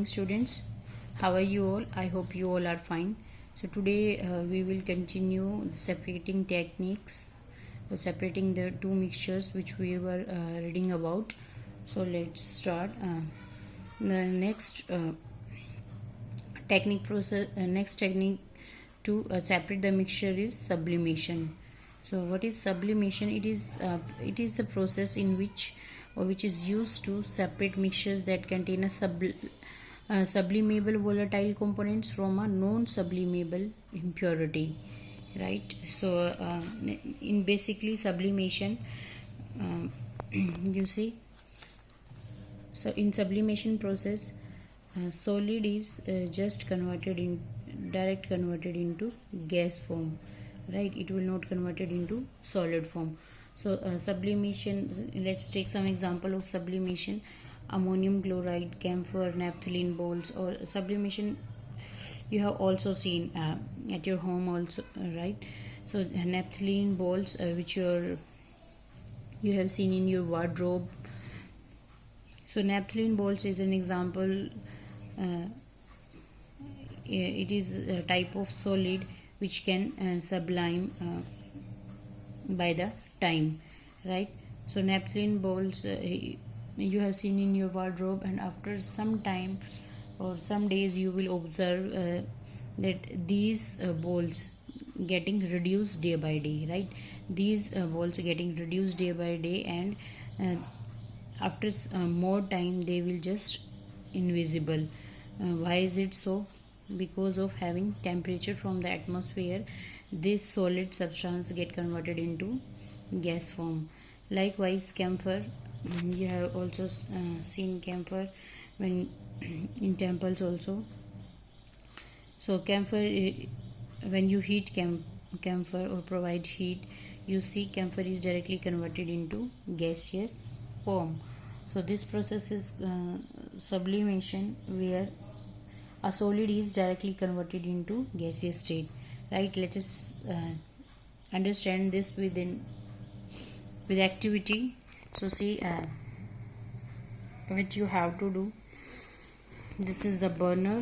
morning, students. How are you all? I hope you all are fine. So today we will continue the separating techniques, separating the two mixtures which we were reading about. So let's start. The next technique to separate the mixture is sublimation. So what is sublimation? It is the process in which is used to separate mixtures that contain sublimable volatile components from a non-sublimable impurity, right? So in basically sublimation, you see, so in sublimation process, solid is just converted into gas form, right? It will not converted into solid form. So sublimation, let's take some example of sublimation. Ammonium chloride, camphor, naphthalene balls, or sublimation you have also seen at your home also, right? So naphthalene balls which you have seen in your wardrobe. So naphthalene balls is an example. It is a type of solid which can sublime by the time, right? So naphthalene balls you have seen in your wardrobe, and after some time or some days you will observe that these balls getting reduced day by day, right? These balls getting reduced day by day, and after more time they will just invisible. Why is it so? Because of having temperature from the atmosphere, this solid substance get converted into gas form. Likewise, camphor, you have also seen camphor when in temples also. So camphor, when you heat camphor or provide heat, you see camphor is directly converted into gaseous form. So this process is sublimation, where a solid is directly converted into gaseous state, right? Let us understand this with activity. So see what you have to do. This is the burner,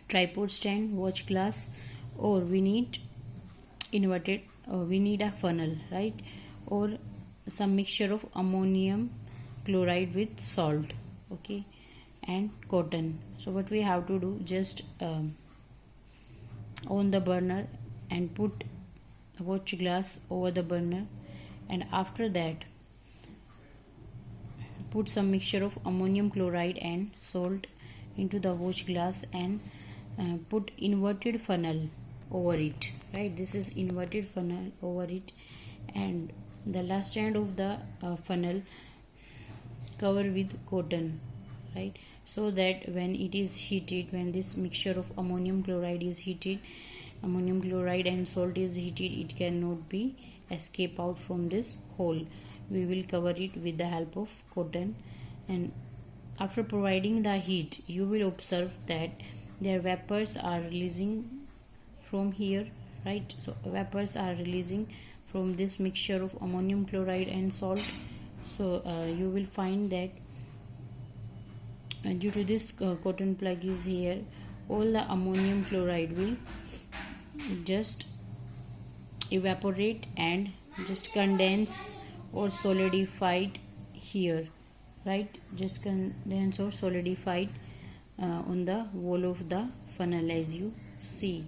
tripod stand, watch glass, or we need inverted, or we need a funnel, right? Or some mixture of ammonium chloride with salt, okay, and cotton. So what we have to do, just on the burner and put a watch glass over the burner, and after that put some mixture of ammonium chloride and salt into the watch glass, and put inverted funnel over it, right? This is inverted funnel over it, and the last end of the funnel cover with cotton, right? So that when it is heated, when this mixture of ammonium chloride is heated, ammonium chloride and salt is heated, it cannot be escape out from this hole. We will cover it with the help of cotton, and after providing the heat, you will observe that their vapors are releasing from here, right? So vapors are releasing from this mixture of ammonium chloride and salt. So you will find that due to this cotton plug is here, all the ammonium chloride will just evaporate and just condense or solidified here, right? Just condense or solidified on the wall of the funnel, as you see.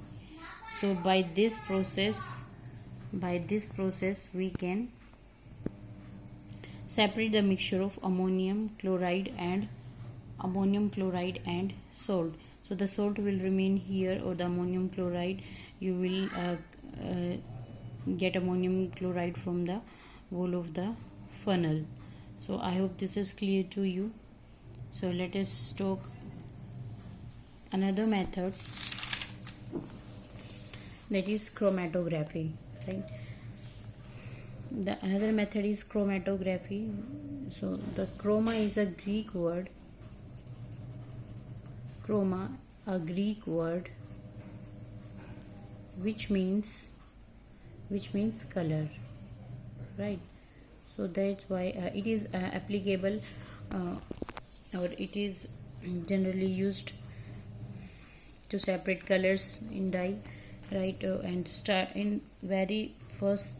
So by this process we can separate the mixture of ammonium chloride and salt. So the salt will remain here, or the ammonium chloride, you will get ammonium chloride from the wall of the funnel. So I hope this is clear to you. So let us talk another method, that is chromatography, right? The another method is chromatography. So the chroma is a Greek word, which means color, right? So that's why it is applicable, or it is generally used to separate colors in dye, right? And start in very first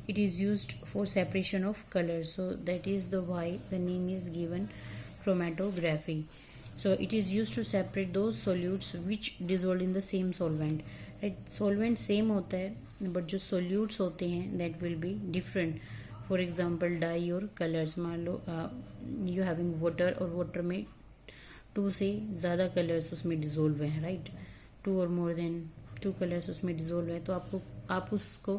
it is used for separation of colors, so that is the why the name is given chromatography. So it is used to separate those solutes which dissolve in the same solvent, right? Solvent same होता है but जो solutes होते हैं that will be different. For example dye और colors, मान लो you having water और water में 2 से ज़्यादा कलर्स उसमें डिजोल्व हैं, राइट? 2 और मोर देन 2 कलर्स उसमें डिजोल्व है, तो आप उसको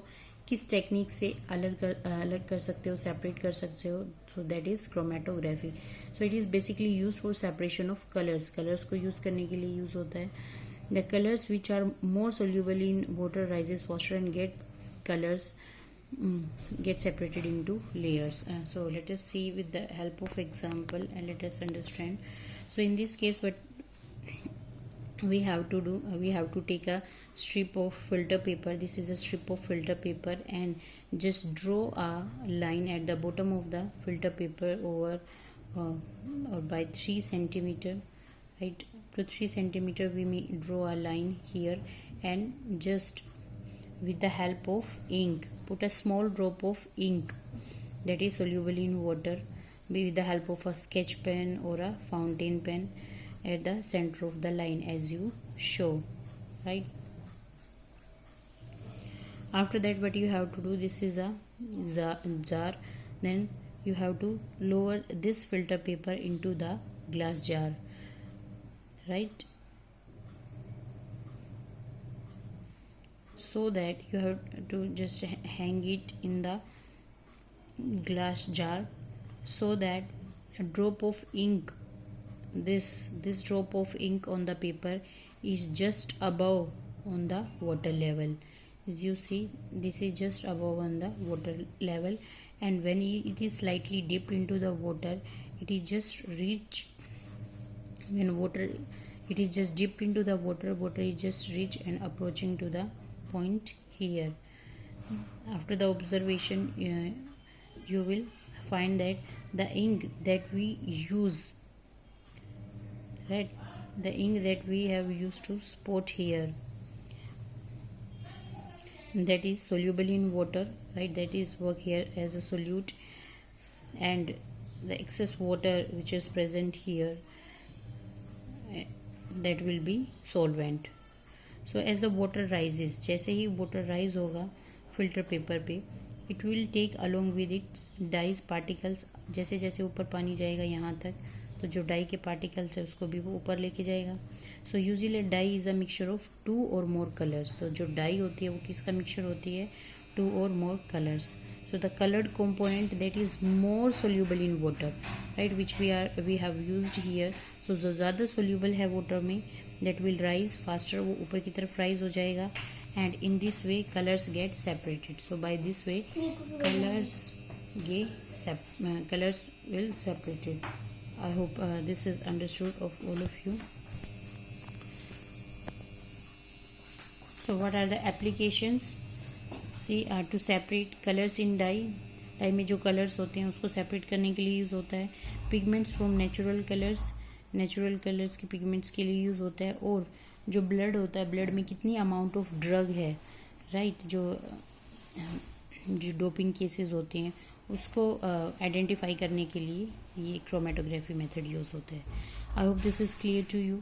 किस टेक्निक से अलग कर सकते हो, सेपरेट कर सकते हो, so that is chromatography. So it is basically use for separation of colours को यूज करने के लिए यूज होता है. The colours which are more soluble in water rises faster and colours get separated into layers. So let us see with the help of example and let us understand. So in this case what we have to do, we have to take a strip of filter paper. This is a strip of filter paper and just draw a line at the bottom of the filter paper over or by 3 centimeter, right? To 3 centimeter we may draw a line here, and just with the help of ink put a small drop of ink that is soluble in water with the help of a sketch pen or a fountain pen at the center of the line as you show, right? After that what you have to do, this is a jar, then you have to lower this filter paper into the glass jar, right? So that you have to just hang it in the glass jar, so that a drop of ink, this drop of ink on the paper is just above on the water level. As you see, this is just above on the water level, and when it is slightly dipped into the water, it is just reach when water it is just dipped into the water is just reach and approaching to the point here. After the observation you will find that the ink that we use, right, the ink that we have used to spot here, that is soluble in water, right, that is work here as a solute, and the excess water which is present here, that will be solvent. So as a water rises, जैसे ही water rise होगा filter paper पे, it will take along with its dyes particles. जैसे जैसे ऊपर पानी जाएगा यहाँ तक, तो जो डाई के पार्टिकल्स है उसको भी वो ऊपर लेके जाएगा. So usually dye is a mixture of 2 और मोर कलर्स. तो जो डाई होती है वो किसका मिक्सचर होती है? 2 और more colours. So the coloured component that is more soluble in water, right, which we have used here. So जो ज़्यादा soluble है वाटर में, that will rise faster, वो ऊपर की तरफ rise हो जाएगा, and in this way colors get separated. So by this way colors will separated. I hope this is understood of all of you. So what are the applications? See, to separate colors in dye. Dye में जो colours होते हैं उसको separate करने के लिए use होता है. पिगमेंट्स फ्रॉम नेचुरल कलर्स के पिगमेंट्स के लिए यूज़ होता है. और जो ब्लड होता है, ब्लड में कितनी अमाउंट ऑफ ड्रग है, राइट, जो डोपिंग केसेस होते हैं उसको आइडेंटिफाई करने के लिए ये क्रोमेटोग्राफी मेथड यूज़ होता है. I hope this is clear to you.